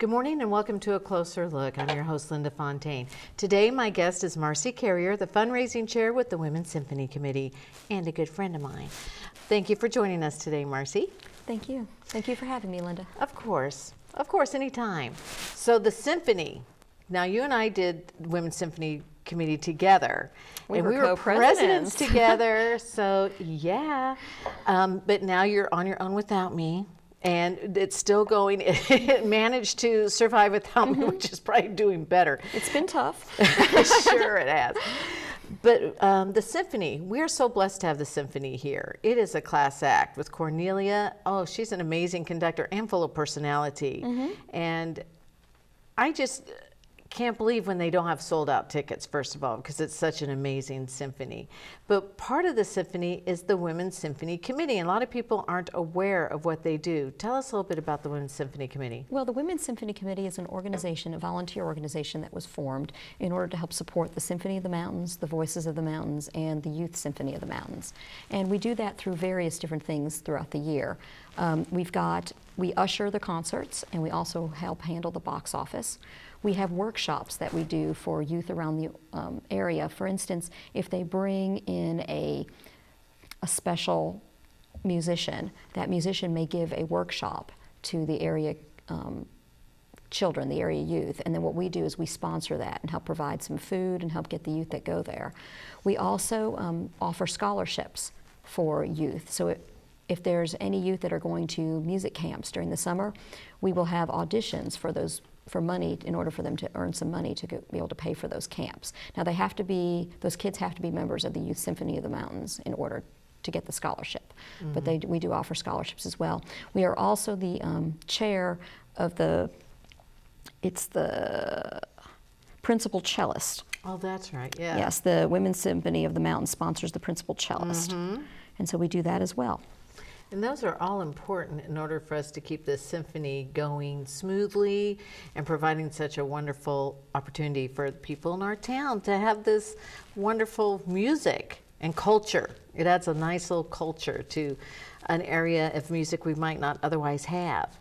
Good morning and welcome to A Closer Look. I'm your host, Linda Fontaine. Today, my guest is Marcy Carrier, the fundraising chair with the Women's Symphony Committee and a good friend of mine. Thank you for joining us today, Marcy. Thank you. Thank you for having me, Linda. Of course, anytime. So the symphony, now you and I did Women's Symphony Committee together. We and were we were co-presidents together, so yeah. But now you're on your own without me. And it's still going. It managed to survive without me, which is probably doing better. It's been tough. Sure it has. But the symphony, we're so blessed to have the symphony here. It is a class act with Cornelia. Oh, she's an amazing conductor and full of personality. And I just can't believe when they don't have sold out tickets, first of all, because it's such an amazing symphony. But part of the symphony is the Women's Symphony Committee, and a lot of people aren't aware of what they do. Tell us a little bit about the Women's Symphony Committee. Well, the Women's Symphony Committee is an organization, a volunteer organization that was formed in order to help support the Symphony of the Mountains, the Voices of the Mountains, and the Youth Symphony of the Mountains. And we do that through various different things throughout the year. We usher the concerts, and we also help handle the box office. We have workshops that we do for youth around the area. For instance, if they bring in a special musician, that musician may give a workshop to the area children, the area youth, and then what we do is we sponsor that and help provide some food and help get the youth that go there. We also offer scholarships for youth. So if there's any youth that are going to music camps during the summer, we will have auditions for money in order for them to earn some money to be able to pay for those camps. Now those kids have to be members of the Youth Symphony of the Mountains in order to get the scholarship. But we do offer scholarships as well. We are also the chair of the principal cellist. Oh, that's right, yeah. Yes, the Women's Symphony of the Mountains sponsors the principal cellist. And so we do that as well. And those are all important in order for us to keep this symphony going smoothly and providing such a wonderful opportunity for the people in our town to have this wonderful music and culture. It adds a nice little culture to an area of music we might not otherwise have.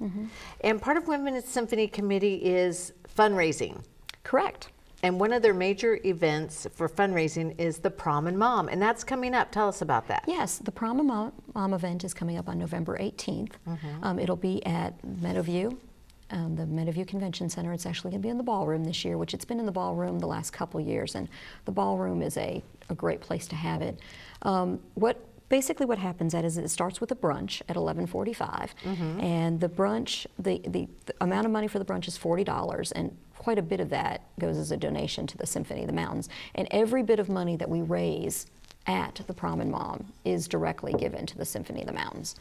And part of Women's Symphony Committee is fundraising. Correct. And one of their major events for fundraising is the Prom and Mom, and that's coming up. Tell us about that. Yes, the Prom and Mom event is coming up on November 18th. It'll be at Meadowview, the Meadowview Convention Center. It's actually going to be in the ballroom this year, which it's been in the ballroom the last couple years, and the ballroom is a great place to have it. Basically what happens is it starts with a brunch at 11:45, and the brunch, the amount of money for the brunch is $40, and quite a bit of that goes as a donation to the Symphony of the Mountains. And every bit of money that we raise at the Prom and Mom is directly given to the Symphony of the Mountains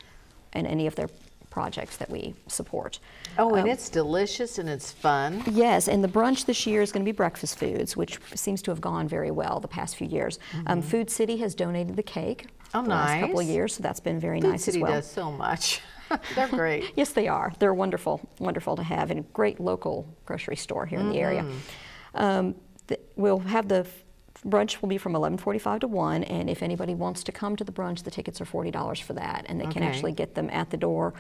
and any of their projects that we support. Oh, and it's delicious and it's fun. Yes, and the brunch this year is going to be breakfast foods, which seems to have gone very well the past few years. Food City has donated the cake the last couple of years, so that's been very nice as well. Food City does so much. They're great. Yes, they are. They're wonderful, wonderful to have, and a great local grocery store here in the area. We'll have the brunch will be from 11:45 to 1, and if anybody wants to come to the brunch, the tickets are $40 for that, and they can actually get them at the door.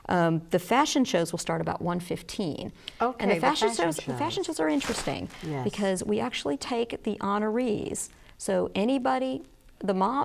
The fashion shows will start about 1:15. Okay, and the fashion shows are interesting because we actually take the honorees. So anybody,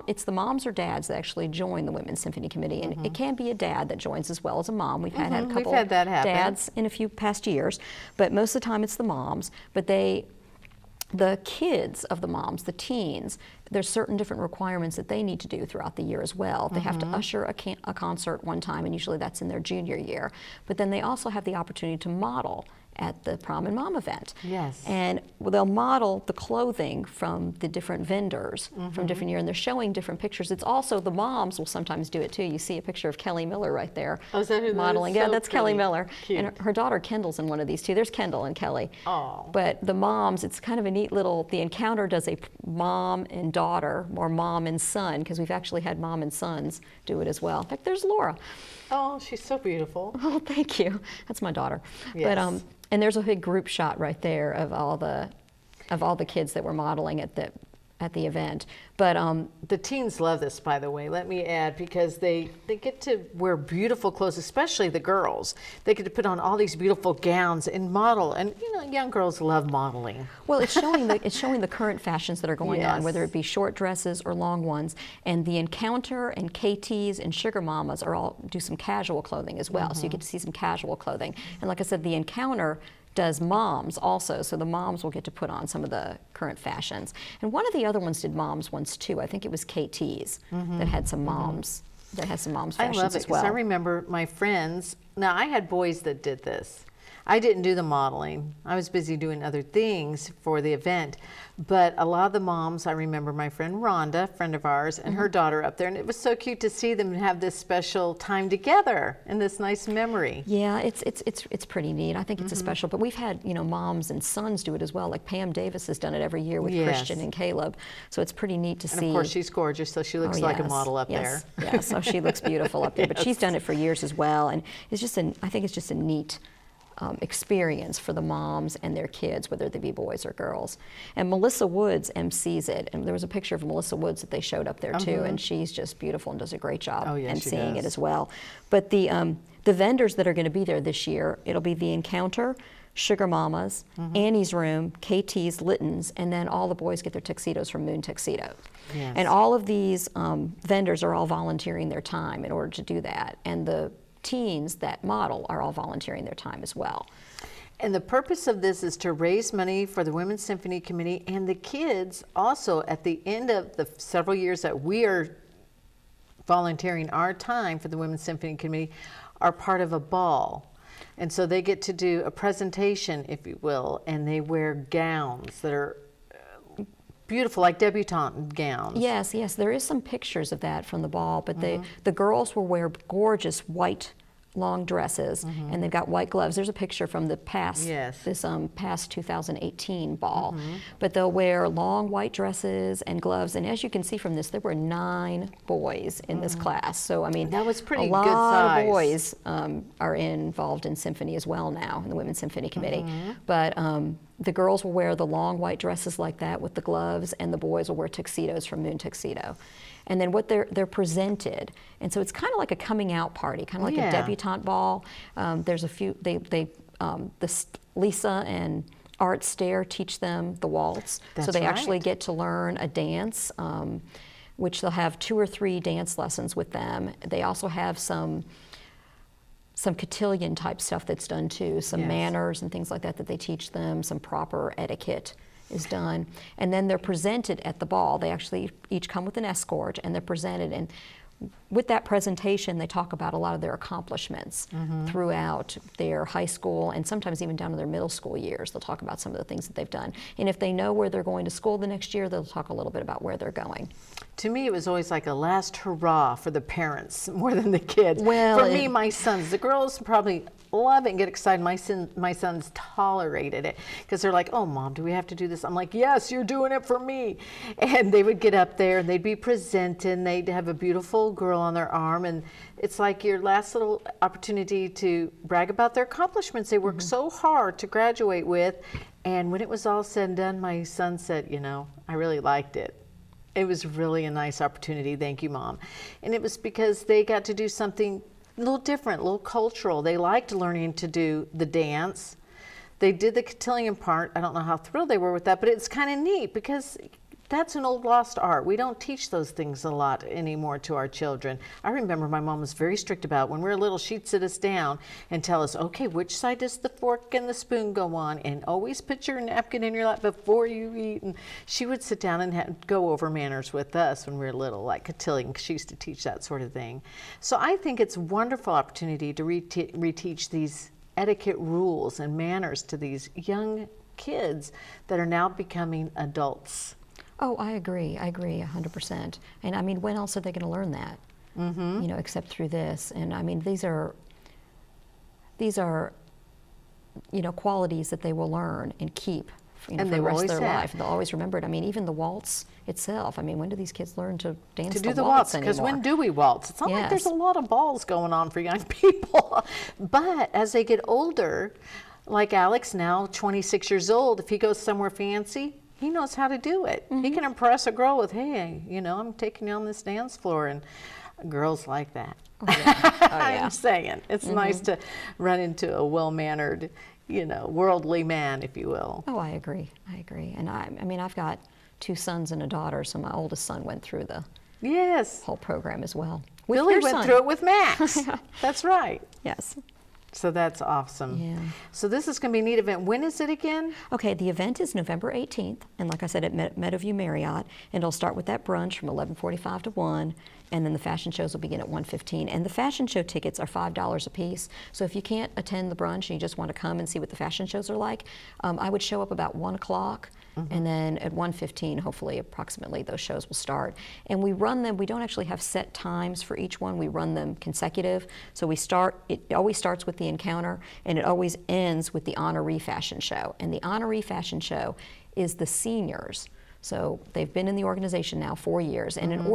it's the moms or dads that actually join the Women's Symphony Committee, and it can be a dad that joins as well as a mom. We've had a couple dads in a few past years, but most of the time it's the moms. But the kids of the moms, the teens, there's certain different requirements that they need to do throughout the year as well. They have to usher a concert one time, and usually that's in their junior year. But then they also have the opportunity to model at the Prom and Mom event. Yes. And they'll model the clothing from the different vendors from different years, and they're showing different pictures. It's also, the moms will sometimes do it too. You see a picture of Kelly Miller right there. Oh, is that who modeling? That is? Yeah, so that's pretty. Kelly Miller. Cute. And her daughter Kendall's in one of these too. There's Kendall and Kelly. Oh. But the moms, it's kind of a neat little, the Encounter does a mom and daughter, or mom and son, because we've actually had mom and sons do it as well. In fact, there's Laura. Oh, she's so beautiful. Oh, thank you. That's my daughter. Yes. But and there's a big group shot right there of all the kids that we're modeling at at the event. But the teens love this, by the way, let me add, because they get to wear beautiful clothes, especially the girls. They get to put on all these beautiful gowns and model, and you know, young girls love modeling. well, it's showing the current fashions that are going on, Yes. whether it be short dresses or long ones. And the Encounter and KTs and Sugar Mamas are all do some casual clothing as well. So you get to see some casual clothing. And like I said, the Encounter does moms also, so the moms will get to put on some of the current fashions. And one of the other ones did moms once too. I think it was KT's that had some moms, that has some moms fashions I love it, as well. because I remember my friends, now I had boys that did this. I didn't do the modeling. I was busy doing other things for the event. But a lot of the moms, I remember my friend Rhonda, a friend of ours, and her daughter up there. And it was so cute to see them have this special time together and this nice memory. Yeah, it's pretty neat. I think it's a special, but we've had, you know, moms and sons do it as well. Like Pam Davis has done it every year with Yes. Christian and Caleb. So it's pretty neat to see. And of course, she's gorgeous, so she looks Oh, like a yes, model up yes, there. Yes, so she looks beautiful up there. But she's done it for years as well, and it's just I think it's just a neat experience for the moms and their kids, whether they be boys or girls. And Melissa Woods MCs it, and there was a picture of Melissa Woods that they showed up there too, and she's just beautiful and does a great job Oh, yes, she MCing it does. as well. But the vendors that are going to be there this year, it'll be the Encounter, Sugar Mamas, Annie's Room, KT's, Litton's, and then all the boys get their tuxedos from Moon Tuxedo. Yes. And all of these vendors are all volunteering their time in order to do that. And the teens that model are all volunteering their time as well. And the purpose of this is to raise money for the Women's Symphony Committee, and the kids also, at the end of the several years that we are volunteering our time for the Women's Symphony Committee, are part of a ball. And so they get to do a presentation, if you will, and they wear gowns that are beautiful, like debutante gowns. Yes, yes, there is some pictures of that from the ball, but the girls will wear gorgeous white long dresses, and they've got white gloves. There's a picture from the past, Yes. this past 2018 ball. But they'll wear long white dresses and gloves, and as you can see from this, there were 9 boys in this class. So I mean, That was pretty a lot good size. of boys are involved in symphony as well now in the Women's Symphony Committee. But the girls will wear the long white dresses like that with the gloves, and the boys will wear tuxedos from Moon Tuxedo. And then what they're presented, and so it's kind of like a coming out party, kind of like Yeah. a debutante ball. There's a few. Lisa and Art Stair teach them the waltz, so That's they actually right. get to learn a dance, which they'll have 2 or 3 dance lessons with them. They also have some cotillion type stuff that's done too, some Yes. manners and things like that they teach them, some proper etiquette is done. And then they're presented at the ball. They actually each come with an escort, and they're presented, and with that presentation, they talk about a lot of their accomplishments throughout their high school and sometimes even down to their middle school years. They'll talk about some of the things that they've done. And if they know where they're going to school the next year, they'll talk a little bit about where they're going. To me, it was always like a last hurrah for the parents more than the kids. Well, for me, my sons, the girls probably love it and get excited. My sons tolerated it because they're like, "Oh, Mom, do we have to do this?" I'm like, "Yes, you're doing it for me." And they would get up there and they'd be presented, and they'd have a beautiful girl on their arm, and it's like your last little opportunity to brag about their accomplishments they worked so hard to graduate with. And when it was all said and done, my son said, "You know, I really liked it. It was really a nice opportunity. Thank you, Mom." And it was because they got to do something a little different, a little cultural. They liked learning to do the dance. They did the cotillion part. I don't know how thrilled they were with that, but it's kind of neat because that's an old lost art. We don't teach those things a lot anymore to our children. I remember my mom was very strict about it. When we were little, she'd sit us down and tell us, "Okay, which side does the fork and the spoon go on? And always put your napkin in your lap before you eat." And she would sit down and go over manners with us when we were little, like cotillion, because she used to teach that sort of thing. So I think it's a wonderful opportunity to reteach these etiquette rules and manners to these young kids that are now becoming adults. Oh, I agree 100%. And I mean, when else are they going to learn that? You know, except through this. And I mean, these are, you know, qualities that they will learn and keep, you know, And for they the rest of always their have. life. They'll always remember it. I mean, even the waltz itself. I mean, when do these kids learn to dance To do the the waltz waltz, because anymore? when do we waltz? It's not like there's Yes. a lot of balls going on for young people. But as they get older, like Alex now, 26 years old, if he goes somewhere fancy, he knows how to do it. He can impress a girl with, hey, you know, I'm taking you on this dance floor, and girls like that. Oh, yeah. Oh, yeah. I'm saying it's nice to run into a well-mannered, you know, worldly man, if you will. Oh, I agree. I agree. And I mean, I've got 2 sons and a daughter, so my oldest son went through the Yes. whole program as well. With Billy your went son. through it with Max. That's right. Yes. So that's awesome. Yeah. So this is going to be a neat event. When is it again? Okay, the event is November 18th, and like I said, at Meadowview Marriott, and it'll start with that brunch from 11:45 to 1, and then the fashion shows will begin at 1:15. And the fashion show tickets are $5 a piece, so if you can't attend the brunch and you just want to come and see what the fashion shows are like, I would show up about 1 o'clock, and then at 1:15, hopefully, approximately, those shows will start. And we run them, we don't actually have set times for each one, we run them consecutive. So it always starts with the encounter, and it always ends with the honoree fashion show. And the honoree fashion show is the seniors. So they've been in the organization now 4 years, and in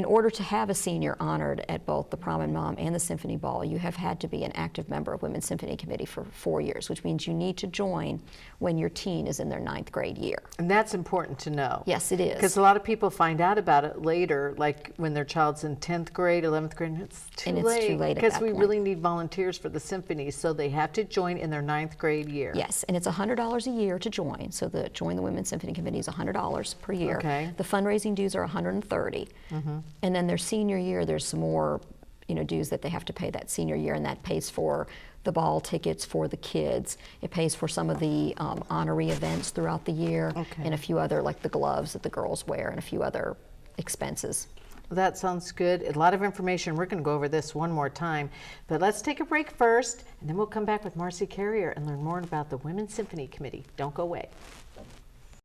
order to have a senior honored at both the Prom and Mom and the Symphony Ball, you have had to be an active member of Women's Symphony Committee for 4 years, which means you need to join when your teen is in their 9th grade year. And that's important to know. Yes, it is. Because a lot of people find out about it later, like when their child's in 10th grade, 11th grade, and it's too late. And it's too late at because that we point. really need volunteers for the symphony, so they have to join in their 9th grade year. Yes, and it's $100 a year to join. So join the Women's Symphony Committee is $100 per year. Okay. The fundraising dues are $130, and then their senior year, there's some more, dues that they have to pay that senior year, and that pays for the ball tickets for the kids. It pays for some of the honoree events throughout the year, and a few other, like the gloves that the girls wear, and a few other expenses. That sounds good. A lot of information. We're going to go over this one more time, but let's take a break first, and then we'll come back with Marcy Carrier and learn more about the Women's Symphony Committee. Don't go away.